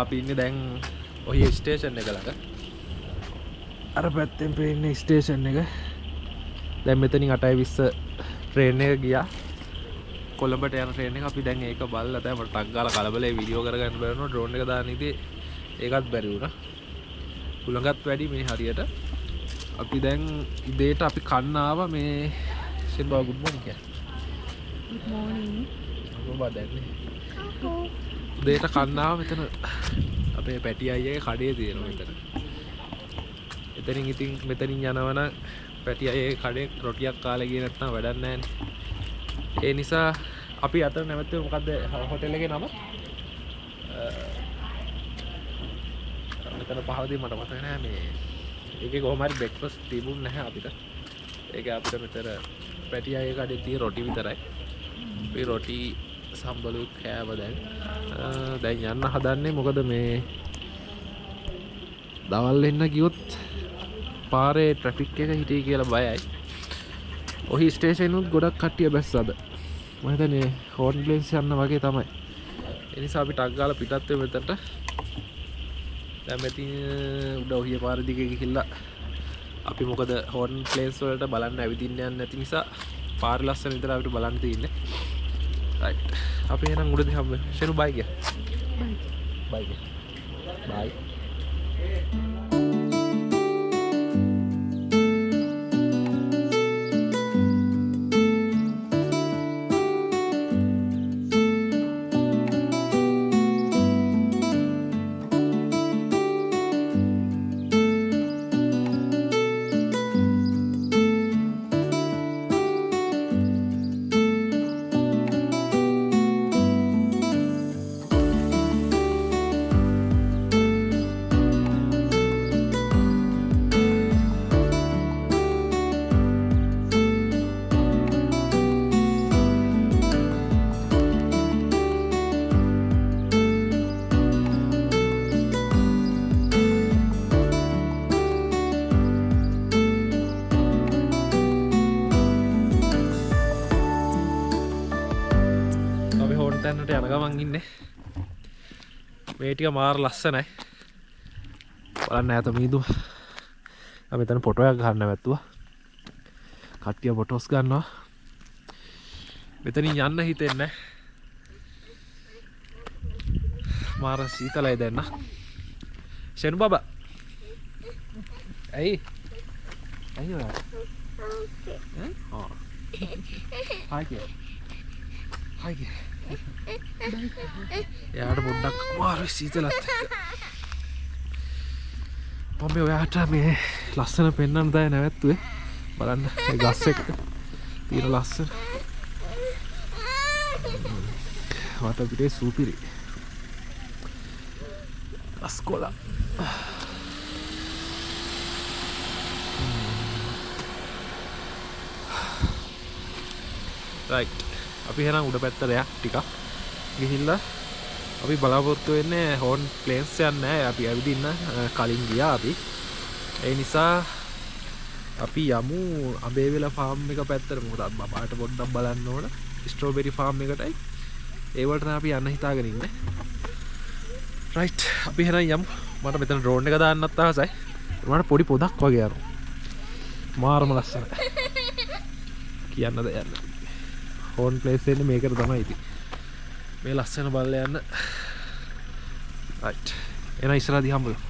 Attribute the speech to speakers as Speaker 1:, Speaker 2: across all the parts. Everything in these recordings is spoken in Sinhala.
Speaker 1: අපි ඉන්නේ දැන් ඔහිය ස්ටේෂන් එක ළඟ. අර පැත්තෙන් පේන්නේ ස්ටේෂන් එක. දැන් මෙතනින් 8:20 ට්‍රේන් එක ගියා. කොළඹට යන ට්‍රේන් එක. අපි දැන් ඒක බලලා දැන් මට ටක් ගාලා කලබලේ වීඩියෝ කරගන්න බැරි වුණා. ඩ්‍රෝන් එක දාන්න ඉතින් ඒකත් බැරි වුණා. උලඟත් වැඩි මේ හරියට. අපි දැන් ඉදේට අපි කන්න ආවා මේ ෂෙබා ගුඩ් මොර්නිං කිය.
Speaker 2: Good morning.
Speaker 1: ඔබ දැන්නේ. ඉදේට කන්න ආවා මෙතන අපේ පැටි අයියාගේ කඩේ තියෙනවා මෙතන. එතනින් ඉතින් මෙතනින් යනවන පැටි අයියාගේ කඩේ රොටියක් කාලේ ගියේ නැත්නම් වැඩක් නැහැනේ. ඒ නිසා අපි අතන නැවතුනේ මොකද්ද හෝටල් එකේ නම? මෙතන පහවදී මට මතක නෑ මේ ඒකේ කොහොම හරි බ්‍රෙක්ෆාස්ට් තිබුණ නැහැ අපිට. ඒක අපිට මෙතන පැටි අයියාගේ කඩේ තියෙන රොටි විතරයි. මේ රොටි සම්බලු කෑව දැන් යන්න හදන්නේ මොකද මේ දවල් වෙන්න ගියොත් පාරේ ට්‍රැෆික් එක හිටියේ කියලා බයයි. ඔහි ස්ටේෂන් උත් ගොඩක් කට්ටිය බැස්සද. මම හිතන්නේ හෝර්න් ප්ලේස් යන්න වගේ තමයි. ඒ නිසා අපි ටක් ගාලා පිටත් වෙමු මෙතනට. දැන් මෙතින් උඩ ඔහිය පාර දිගේ ගිහිල්ලා අපි මොකද හෝර්න් ප්ලේස් වලට බලන්න ඇවිදින්න යන්නේ නැති නිසා පාර ලස්සන විතර අපිට බලන්න තියෙන්නේ. රයිට්. අපි එහෙනම් උඩදී හම්බ වෙමු. ෂෙනු බයි කිය. බයි. බයි. බයි. යන ගමන් ඉන්නේ. මේ ටික මාර ලස්සනයි. බලන්න ඈත මීදුව. අපි මෙතන ෆොටෝ එකක් ගන්න වැත්තුවා. කට්ටිය ෆොටෝස් ගන්නවා. මෙතනින් යන්න හිතෙන්නේ නැහැ. මාර සීතලයි දැන් නා. ෂෙනු බබා. ඇයි? ඇයි ඔයා? ආ. හායි කිය. හායි කිය. එයාට පොඩ්ඩක් අමාරුයි සීතලත් එක්ක. මම ඔයාට මේ ලස්සන පෙන්වන්න දැන් නැවැත්තුවේ. බලන්න මේ ගස් එක්ක තියෙන ලස්සන. වට පිටේ සූපිරි. අස්කොල. රයිට්. අපි එහෙනම් උඩ පැත්තට යක් ටිකක් ගිහිල්ලා අපි බලාපොරොත්තු වෙන්නේ හෝර්න් ප්ලේස් යන්නේ නැහැ. අපි ඇවිදින්න කලින් ගියා අපි. ඒ නිසා අපි යමු අඹේවෙල ෆාම් එක පැත්තට. මොකද බබාට පොඩ්ඩක් බලන්න ඕන ස්ට්‍රෝබෙරි ෆාම් එකටයි. ඒ වලට අපි යන්න හිතාගෙන ඉන්නේ. රයිට්. අපි එහෙනම් යමු. මට මෙතන ඩ්‍රෝන් එක දාන්නත් ආසයි. මට පොඩි පොදක් වගේ අර. මාරම ලස්සනයි. කියන්න දෙයක් නැහැ. හෝර්න් ප්ලේස් එන්නේ මේකට තමයි ඉතින්. මේ ලස්සන බල්ල යන්න. රයිට්. එන ඉස්සරහදී හම්බ වෙමු.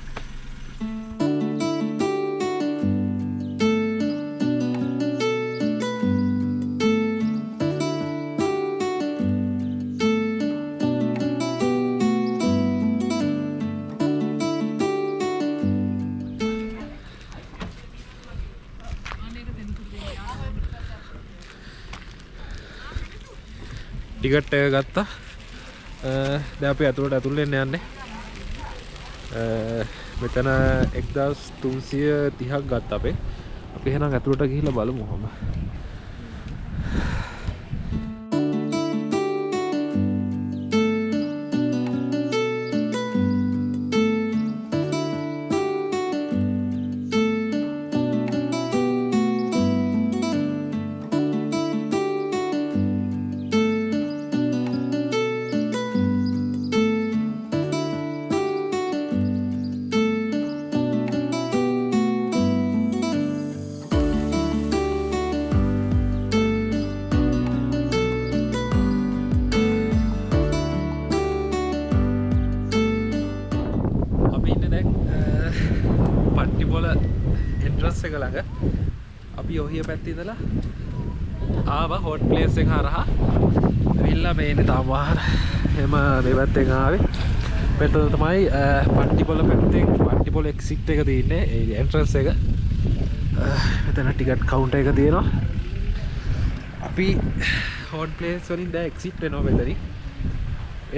Speaker 1: ටිකට් එක ගත්තා. දැන් අපි ඇතුළට එන්න යන්නේ. මෙතන 1330ක් ගත්තා අපේ. අපි එහෙනම් ඇතුළට ගිහිල්ලා බලමු කොහොම. ඔහිය පැත්තේ ඉඳලා ආවා හොට් ප්ලේස් එක හරහා ඇවිල්ලා මේ ඉන්නේ තාම වාහන එම මේ පැත්තෙන් ආවේ මෙතන තමයි පට්ටිපොළ පැත්තෙන් පට්ටිපොළ එක්සිට් එක තියෙන්නේ ඒ එන්ට්‍රන්ස් එක මෙතන ටිකට් කවුන්ටර් එක තියෙනවා අපි හොට් ප්ලේස් වලින් දැන් එක්සිට් වෙනවා මෙතනින්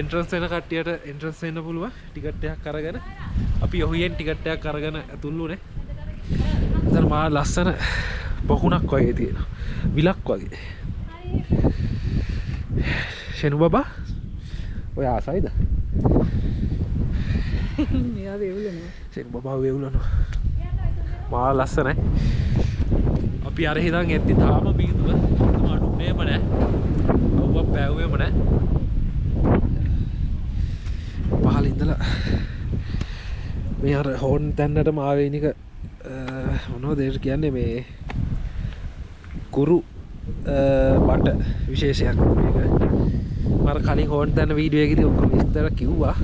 Speaker 1: එන්ට්‍රන්ස් වෙන කට්ටියට එන්ට්‍රන්ස් වෙන්න පුළුවන් ටිකට් එකක් අරගෙන අපි ඔහියෙන් ටිකට් එකක් අරගෙන ඇතුළුනේ එතන මා ලස්සන බොකුණක් වගේ තියෙනවා විලක් වගේ ෂෙනු බබා ඔය ආසයිද
Speaker 2: මෙයා වේවුලනවා
Speaker 1: ෂෙනු බබා වේවුලනවා මා ලස්සනයි අපි අර හිතන් එද්දි තාම බීදුව අඩුන්නේම නැහැ අවුවක් පෑවුවේම නැහැ පහළ ඉඳලා මේ අර හෝන් තැන්නටම ආවේනික මොනවද ඒකට කියන්නේ මේ කුරු බට විශේෂයක් මේක මර කලින් හෝන් තැන්න වීඩියෝ එකේදී ඔක්කොම විස්තර කිව්වා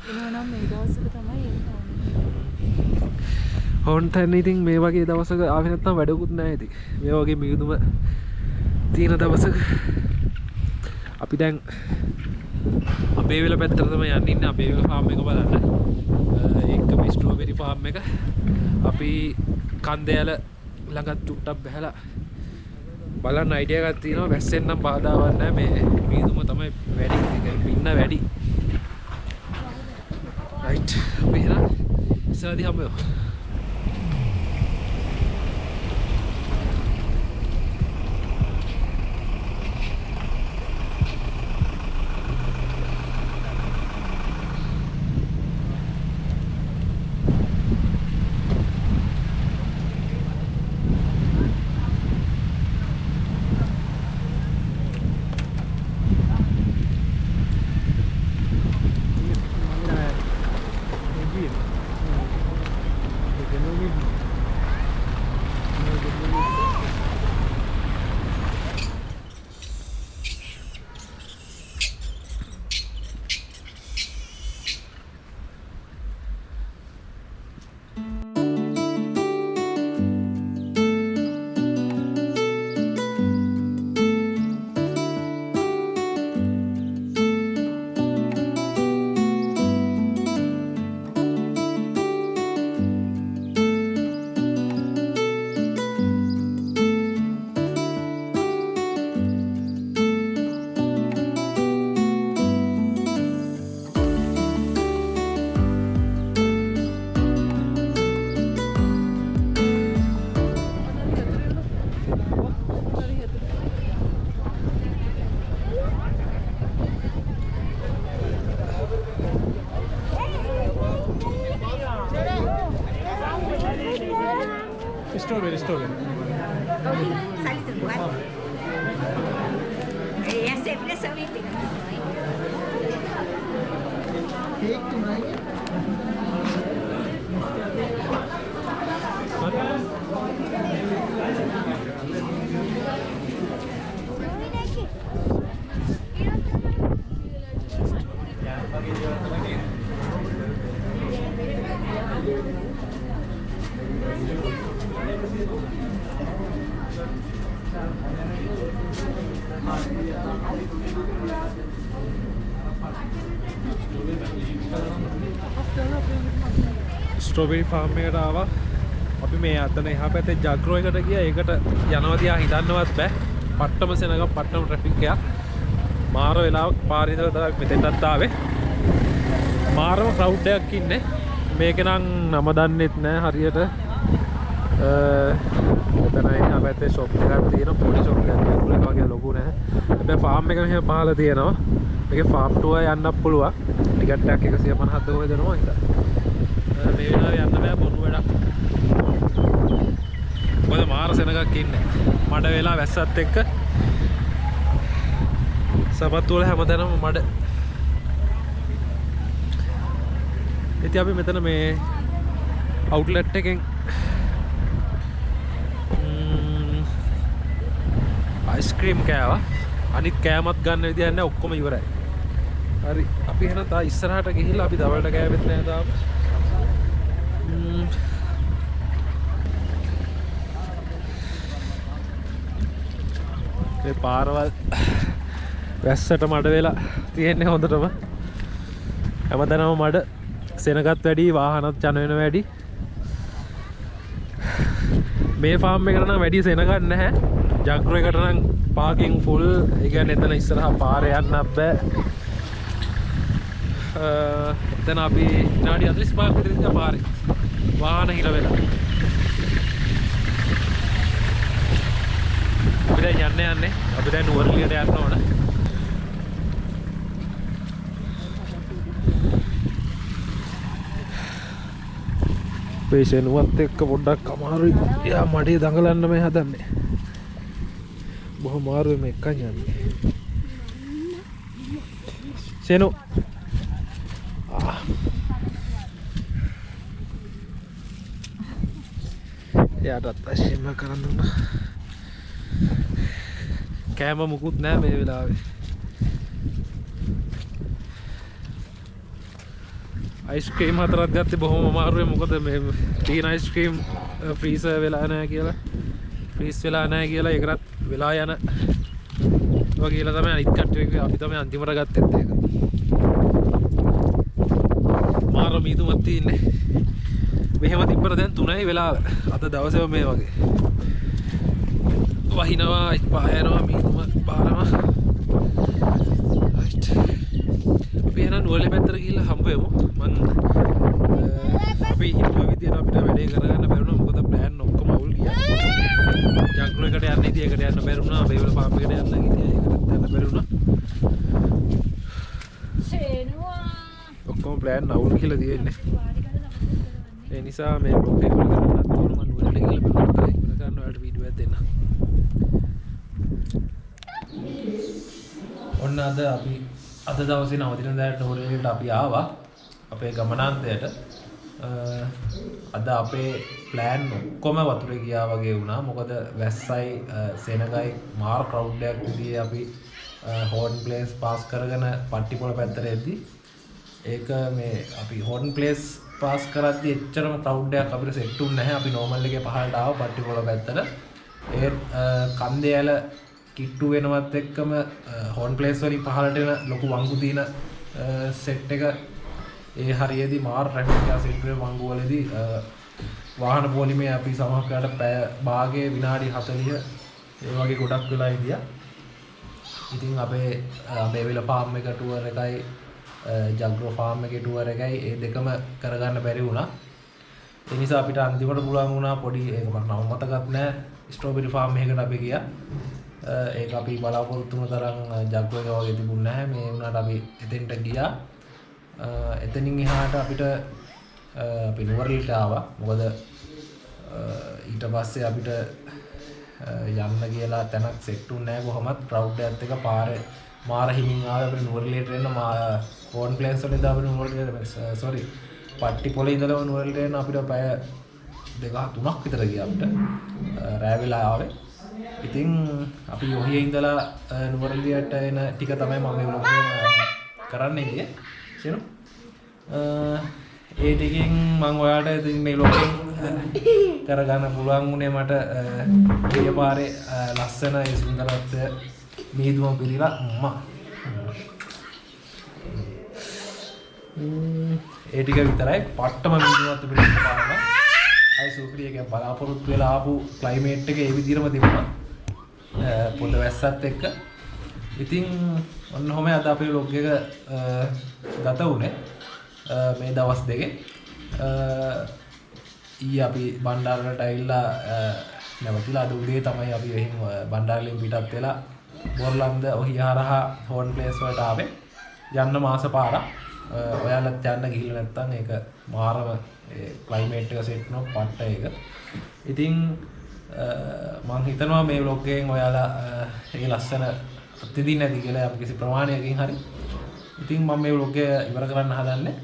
Speaker 2: එනවනම් මේ දවස්වල තමයි එන්නේ
Speaker 1: හෝන් තැන්න ඉතින් මේ වගේ දවසක ආවේ නැත්නම් වැඩකුත් නැහැ ඉතින් මේ වගේ මියුදුම තියෙන දවසක අපි දැන් අබේවෙල පැත්තට තමයි යන්න ඉන්නේ අබේවෙල ෆාම් එක බලන්න ඒකම ස්ට්‍රෝබෙරි ෆාම් එක අපි කන්දේල ළඟ චුට්ටක් බහැලා බලන්න අයිඩියා එකක් තියෙනවා වැස්සෙන් නම් බාධාවක් නැහැ මේ මියුදුම තමයි වැඩි පින්න වැඩි රයිට් අපි එහෙනම් ඉස්සරහදී හම්බෙමු Strawberry.
Speaker 3: Salito buat. Ya sempre sabe que
Speaker 2: Cake tomorrow.
Speaker 1: Strawberry farm එකට ආවා. අපි මේ අතන එහා පැත්තේ ජග්‍රෝ එකට ගියා. ඒකට යනවා තියා හිතන්නවත් බෑ. පට්ටම සෙනග පට්ටම ට්‍රැෆික් එකක්. මාර වෙලාවක් පාරේ ඉඳලා තමයි මෙතෙන්ටත් ආවේ. මාරම ක්‍රවුඩ් එකක් ඉන්නේ. මේක නම් නම දන්නෙත් නෑ හරියට. එතන එහා පැත්තේ ෂොප් එකක් තියෙනවා. පොඩි ෂොප් එකක් තියෙනවා. වගේ ලොකු නෑ. හැබැයි ෆාම් එක මෙහෙම පහළ තියෙනවා. මේකේ ෆාම් ටුවර් යන්නත් පුළුවන්. ටිකට් එකක් 150ක් දෝම දෙනවා හිතා. මේ වෙලාවේ යන්න බෑ බොරු වැඩක්. මොකද මාර සෙනගක් ඉන්නේ. මඩ වෙලා වැස්සත් එක්ක සපත්තු වල හැමතැනම මඩ. ඉතින් අපි මෙතන මේ අවුට්ලට් එකෙන් අයිස්ක්‍රීම් කෑවා. අනිත් කෑමත් ගන්න විදියක් නැහැ ඔක්කොම ඉවරයි. හරි අපි එහෙනම් තා ඉස්සරහට ගිහිල්ලා අපි දවල්ට කෑවෙත් නැහැ තාම. මේ පාරවල් වැස්සට මඩ වෙලා තියෙන්නේ හොඳටම. හැමතැනම මඩ සෙනගත් වැඩි වාහනත් යන වෙන වැඩි. මේ ෆාම් එකට නම් වැඩි සෙනගක් නැහැ. ජග්‍රෝ එකට නම් පාකින් ෆුල්. ඒ කියන්නේ එතන ඉස්සරහා පාරේ යන්නත් බෑ. එතන අපි විනාඩි 45ක් විතර ඉඳලා පාරේ වාහන හිර වෙලා. අපි දැන් යන්නේ අපි දැන් නුවරඑළියට යන්න ඕන. පේෂනුවත් එක්ක පොඩ්ඩක් අමාරුයි. යා මඩේ දඟලන්න මේ හදන්නේ. බොහොම අමාරුයි මේ එකක් යන්නේ. සෙනු එයාටත් අශ්‍යම කරන්න උනා. කෑම මුකුත් නෑ මේ වෙලාවේ. අයිස්ක්‍රීම් හතරක් ගත්තේ බොහොම අමාරුයි. මොකද මේ තීන අයිස්ක්‍රීම් ෆ්‍රීසර් වෙලා නැහැ කියලා. ෆ්‍රීස් වෙලා නැහැ කියලා ඒකත් වෙලා යන වගේ කියලා තමයි අනිත් කට්ටිය අපි තමයි අන්තිමට ගත්තෙත් ඒක. මාර මීදුමක් තියෙන්නේ. මෙහෙම තිබ්බට දැන් 3යි වෙලාව. අද දවසේම මේ වගේ. වහිනවා පායනවා මීදුම පාරම. right. අපි එන නුවරඑළිය පැත්තට ගිහිල්ලා හම්බ වෙමු. අපි හිතුව විදියට අපිට වැඩේ කරගන්න බැරුණා. මොකද ප්ලෑන් ඔක්කොම අවුල් ගියා. ජග්‍රෝ එකට යන්න ඉතින් ඒකට යන්න බැරුණා. අභයභ ෆාම් එකට යන්න ඉතින් ඒකට යන්න බැරුණා. ඔක්කොම ප්ලෑන් අවුල් කියලා තියෙන්නේ. ඒ නිසා මේ බ්ලොග් එක ඉවර කරන්නත් ඕන. මම නුවරඑළිය ගිහලා බ්ලොග් එක ඉවර කරන්න ඔයාලට වීඩියෝ එකක් දෙන්න. ඔන්න අද දවසේ නවතින දැනට නුවරඑළියට අපි ආවා. අපේ ගමනාන්තයට. අද අපේ ප්ලෑන් ඔක්කොම වතුරේ ගියා වගේ වුණා. මොකද වැස්සයි සෙනගයි මාර ක්‍රවුඩ් එකක් විදිහේ අපි හෝර්න් ප්ලේස් පාස් කරගෙන පට්ටිපොළ පැත්තට එද්දි ඒක මේ අපි හෝර්න් ප්ලේස් පාස් කරද්දි එච්චරම ක්‍රවුඩ් එකක් අපිට සෙට් වුනේ නැහැ. අපි නෝමල් එකේ පහළට ආව පට්ටිපොළ පැත්තට. ඒත් කන්දේ ඇල කිට්ටු වෙනවත් එක්කම හෝර්න් ප්ලේස් වලින් පහළට එන ලොකු වංගු තියෙන සෙට් එක ඒ හරියේදී මාර ට්‍රැෆික් එක සෙට් වෙන වංගු වලදී වාහන පොලිමේ අපි සමහරකට පැය භාගයේ විනාඩි 40 ඒ වගේ ගොඩක් වෙලා ඉදියා. ඉතින් අපේ අඹේවිල ෆාම් එක ටුවර් එකයි ජග්‍රෝ ෆාම් එකේ ටුවර් එකයි ඒ දෙකම කරගන්න බැරි වුණා. ඒ නිසා අපිට අන්තිමට පුළුවන් වුණා පොඩි ඒක මම නම මතකත් නැහැ ස්ට්‍රෝබෙරි ෆාම් එකකට අපි ගියා. ඒක අපි බලාපොරොත්තු වුණ තරම් ජග්‍රෝ එක වගේ තිබුණ නැහැ. මේ වුණාට අපි එතෙන්ට ගියා. එතනින් එහාට අපිට අපි නුවරඑළියට ආවා. මොකද ඊට පස්සේ අපිට යන්න කියලා තැනක් සෙට් වුනේ නැහැ කොහොමත්. ක්‍රවුඩ් එකත් එක පාරේ මාර හිමින් ආවේ අපිට නුවරඑළියට එන්න. හෝර්න් ප්ලේස් වලින් ඉඳලා අපිට නුවරඑළියට සෝරි පට්ටිපොළේ ඉඳලා නුවරඑළියට එන්න අපිට පැය 2-3ක් විතර ගියා අපිට. රෑ වෙලා ආවේ. ඉතින් අපි ඔහියේ ඉඳලා නුවරඑළියට එන ටික තමයි මම මේ vlog එක කරන්න ඉන්නේ. සේනු ඒ ටිකෙන් මම ඔයාලට ඉතින් මේ vlog එක කරගන්න පුළුවන් උනේ මට ගිය පාරේ ලස්සන ඒ සුන්දරත්වය මීදුම පිළිලා අම්මා ඒ ටික විතරයි පට්ටම මීදුමත් පිළිලා පාරම අය සූප්‍රියගේ බලාපොරොත්තු වෙලා ආපු ක්ලයිමේට් එක ඒ විදිහටම තිබුණා පොළ වැස්සත් එක්ක. ඉතින් ඔන්න ඔහම අද අපේ vlog එක ගත වුණේ මේ දවස් දෙකේ. අපි බණ්ඩාරවලට ඇවිල්ලා නැවතිලා අද උදේ තමයි අපි එහෙම බණ්ඩාරලින් පිටත් වෙලා බොරලන්ද ඔහියා හරහා හෝර්න් ප්ලේස් වලට ආවේ. යන්න මාස පාරක්. ඔයාලත් යන්න ගිහිල්ලා නැත්නම් ඒක මාරම ඒ ක්ලයිමේට් එක සෙට් වෙනවා පට්ට එක. ඉතින් මම හිතනවා මේ vlog එකෙන් ඔයාලා ඒ ලස්සන අත්විඳින්න ඇති කියලා යම් කිසි ප්‍රමාණයකින් හරි. ඉතින් මම මේ vlog එක ඉවර කරන්න හදන්නේ.